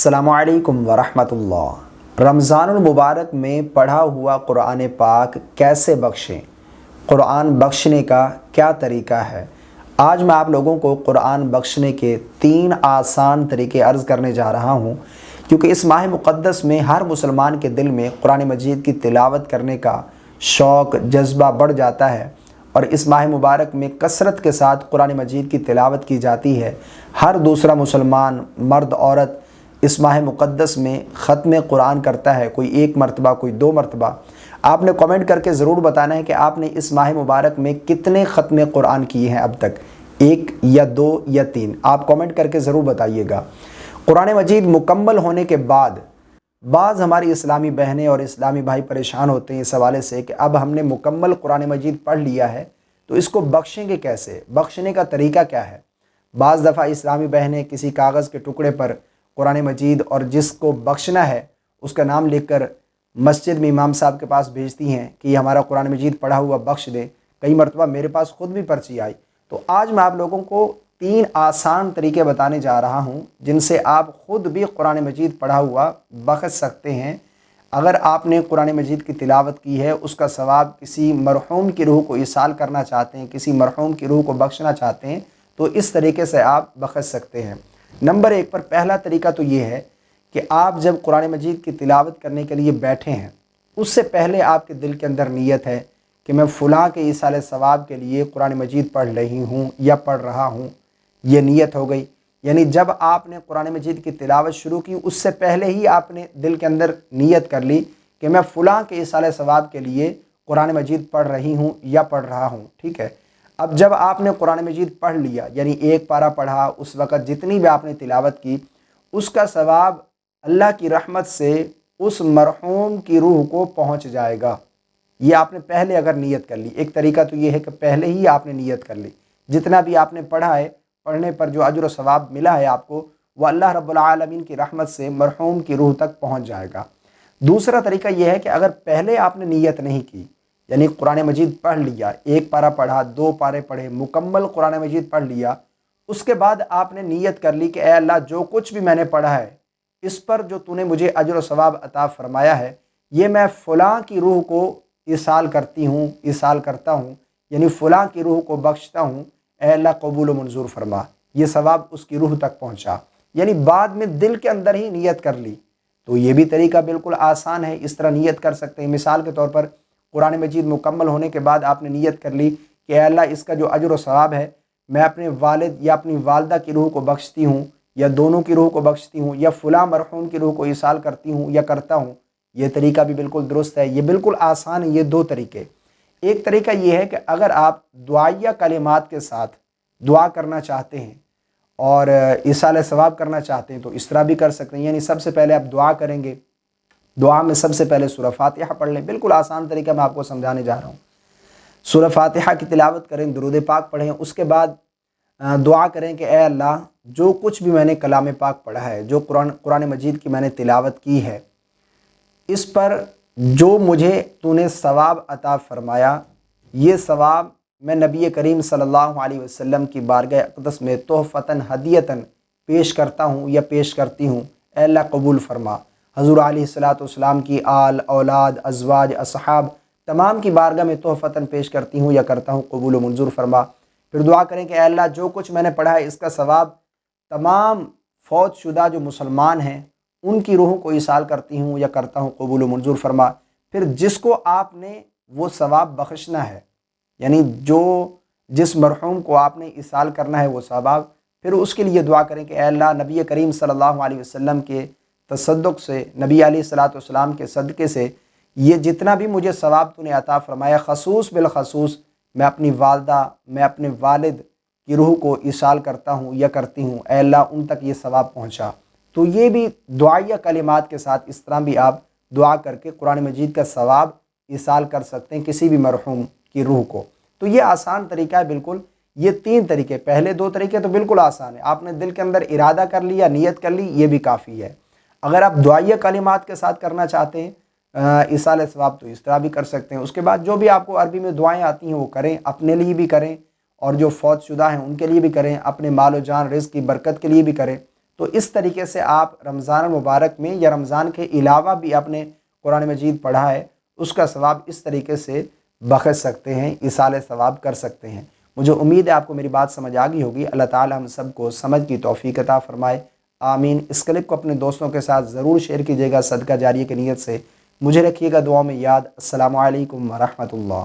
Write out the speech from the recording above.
अस्सलामु अलैकुम वरहमतुल्लाह। रमज़ानुल मुबारक में पढ़ा हुआ कुरान पाक कैसे बख्शें, कुरान बख्शने का क्या तरीका है। आज मैं आप लोगों को कुरान बख्शने के 3 आसान तरीके अर्ज़ करने जा रहा हूँ, क्योंकि इस माह मुक़द्दस में हर मुसलमान के दिल में कुरान मजीद की तिलावत करने का शौक़ जज्बा बढ़ जाता है और इस माह मुबारक में कसरत के साथ कुरान मजीद की तिलावत की जाती है। हर दूसरा मुसलमान मर्द औरत इस माह मुक़द्दस में ख़त्म कुरान करता है, कोई 1 मरतबा, कोई 2 मरतबा। आपने कमेंट करके ज़रूर बताना है कि आपने इस माह मुबारक में कितने ख़त्म कुरान किए हैं अब तक, 1 या 2 या 3। आप कमेंट करके ज़रूर बताइएगा। कुरान मजीद मुकम्मल होने के बाद बाज़ हमारी इस्लामी बहनें और इस्लामी भाई परेशान होते हैं इस हवाले से कि अब हमने मुकम्मल कुरान मजीद पढ़ लिया है तो इसको बख्शेंगे कैसे, बख्शने का तरीका क्या है। बाज़ दफ़ा इस्लामी बहनें किसी कागज़ के टुकड़े पर कुरान मजीद और जिसको बख्शना है उसका नाम लिखकर मस्जिद में इमाम साहब के पास भेजती हैं कि ये हमारा कुरान मजीद पढ़ा हुआ बख्श दें। कई मरतबा मेरे पास ख़ुद भी पर्ची आई। तो आज मैं आप लोगों को 3 आसान तरीके बताने जा रहा हूँ जिनसे आप ख़ुद भी कुरान मजीद पढ़ा हुआ बख्श सकते हैं। अगर आपने कुरान मजीद की तिलावत की है, उसका सवाब किसी मरहूम की रूह को इसाल करना चाहते हैं, किसी मरहूम की रूह को बख्शना चाहते हैं, तो इस तरीके से आप बख्श सकते हैं। नंबर 1 पर पहला तरीका तो ये है कि आप जब कुरान मजीद की तिलावत करने के लिए बैठे हैं, उससे पहले आपके दिल के अंदर नीयत है कि मैं फ़लाँ के इसाले सवाब के लिए कुरान मजीद पढ़ रही हूँ या पढ़ रहा हूँ। ये नीयत हो गई। यानी जब आपने कुरान मजीद की तिलावत शुरू की उससे पहले ही आपने दिल के अंदर नीयत कर ली कि मैं फ़लाँ के इसाले सवाब के लिए कुरान मजीद पढ़ रही हूँ या पढ़ रहा हूँ। ठीक है। अब जब आपने कुरान मजीद पढ़ लिया, यानी 1 पारा पढ़ा, उस वक़्त जितनी भी आपने तिलावत की उसका सवाब अल्लाह की रहमत से उस मरहूम की रूह को पहुंच जाएगा। ये आपने पहले अगर नीयत कर ली। एक तरीका तो ये है कि पहले ही आपने नीयत कर ली, जितना भी आपने पढ़ा है, पढ़ने पर जो अजर व सवाब मिला है आपको, वह अल्लाह रब्बुल आलमीन की रहमत से मरहूम की रूह तक पहुँच जाएगा। दूसरा तरीका यह है कि अगर पहले आपने नीयत नहीं की, यानी कुरान मजीद पढ़ लिया, 1 पारा पढ़ा, 2 पारे पढ़े, मुकम्मल कुरान मजीद पढ़ लिया, उसके बाद आपने नीयत कर ली कि ऐ अल्लाह, जो कुछ भी मैंने पढ़ा है इस पर जो तूने मुझे अजर व सवाब अता फ़रमाया है, ये मैं फ़लाँ की रूह को इसाल करती हूँ, इसाल करता हूँ, यानी फ़लाँ की रूह को बख्शता हूँ। ऐ अल्लाह कबूल व मंजूर फरमा। ये सवाब उसकी रूह तक पहुँचा, यानी बाद में दिल के अंदर ही नीयत कर ली। तो ये भी तरीका बिल्कुल आसान है, इस तरह नीयत कर सकते हैं। मिसाल के तौर पर कुरान मजीद मुकम्मल होने के बाद आपने नीयत कर ली कि ऐ अल्लाह, इसका जो अजर व सवाब है मैं अपने वालिद या अपनी वालदा की रूह को बख्शती हूँ, या दोनों की रूह को बख्शती हूँ, या फ़लाँ मरहूम की रूह को इसाल करती हूँ या करता हूँ। ये तरीका भी बिल्कुल दुरुस्त है, ये बिल्कुल आसान है। ये 2 तरीके। एक तरीका ये है कि अगर आप दुआया कलिमात के साथ दुआ करना चाहते हैं और इसाले सवाब करना चाहते हैं तो इस तरह भी कर सकते हैं। यानी सबसे पहले आप दुआ करेंगे, दुआ में सबसे पहले सूरह फातिहा पढ़ लें। बिल्कुल आसान तरीका मैं आपको समझाने जा रहा हूँ। सूरह फातिहा की तिलावत करें, दुरूद पाक पढ़ें, उसके बाद दुआ करें कि ऐ अल्लाह, जो कुछ भी मैंने कलाम पाक पढ़ा है, जो कुरान मजीद की मैंने तिलावत की है, इस पर जो मुझे तूने सवाब अता फ़रमाया, ये सवाब मैं नबी करीम सल्लल्लाहु अलैहि वसल्लम की बारगाह अक़दस में तोहफ़तन हदियतन पेश करता हूँ या पेश करती हूँ। ऐ अल्लाह कबूल फ़रमा। हज़ूर अलैहिस्सलातु वस्सलाम की आल, औलाद, अज़वाज, असहाब तमाम की बारगाह में तोहफ़तन पेश करती हूँ या करता हूँ, कबूल व मंजूर फरमा। फिर दुआ करें कि ऐ अल्लाह, जो कुछ मैंने पढ़ा है इसका सवाब तमाम फ़ौत शुदा जो मुसलमान हैं उनकी रूहों को इसाल करती हूँ या करता हूँ, कबूल व मंजूर फरमा। फिर जिसको आपने वो सवाब बख्शना है, यानी जिस मरहूम को आपने इसाल करना है वो सवाब, फिर उसके लिए दुआ करें कि ऐ अल्लाह, नबी करीम सल्लल्लाहु अलैहि वसल्लम के तसद्दुक़ से, नबी अलैहिस्सलातु वस्सलाम के सदक़े से ये जितना भी मुझे सवाब तूने अता फ़रमाया, ख़ुसूस बिलख़ुसूस मैं अपनी वालदा, मैं अपने वालिद की रूह को इसाल करता हूँ या करती हूँ, ऐ अल्लाह उन तक ये सवाब पहुँचा। तो ये भी दुआया कलिमात के साथ इस तरह भी आप दुआ करके कुरान मजीद का सवाब इसाल कर सकते हैं किसी भी मरहूम की रूह को। तो ये आसान तरीका है बिल्कुल। ये 3 तरीके, पहले 2 तरीके तो बिल्कुल आसान है। आपने दिल के अंदर इरादा कर लिया, नीयत कर ली, ये भी काफ़ी है। अगर आप दुआया कलिमात के साथ करना चाहते हैं इसाले सवाब, तो इस तरह भी कर सकते हैं। उसके बाद जो भी आपको अरबी में दुआएँ आती हैं वो करें, अपने लिए भी करें और जो फौत शुदा हैं उनके लिए भी करें, अपने माल व जान रिज़्क़ की बरकत के लिए भी करें। تو اس طریقے سے آپ رمضان المبارک میں یا رمضان کے علاوہ بھی آپ نے قرآن مجید پڑھا ہے، اس کا ثواب اس طریقے سے بخش سکتے ہیں، ایصال ثواب کر سکتے ہیں۔ مجھے امید ہے آپ کو میری بات سمجھ آ گئی ہوگی۔ اللہ تعالی ہم سب کو سمجھ کی توفیق عطا فرمائے، آمین۔ اس کلپ کو اپنے دوستوں کے ساتھ ضرور شیئر کیجیے گا صدقہ جاریہ کی نیت سے۔ مجھے رکھیے گا دعاؤں میں یاد۔ السلام علیکم ورحمۃ اللہ۔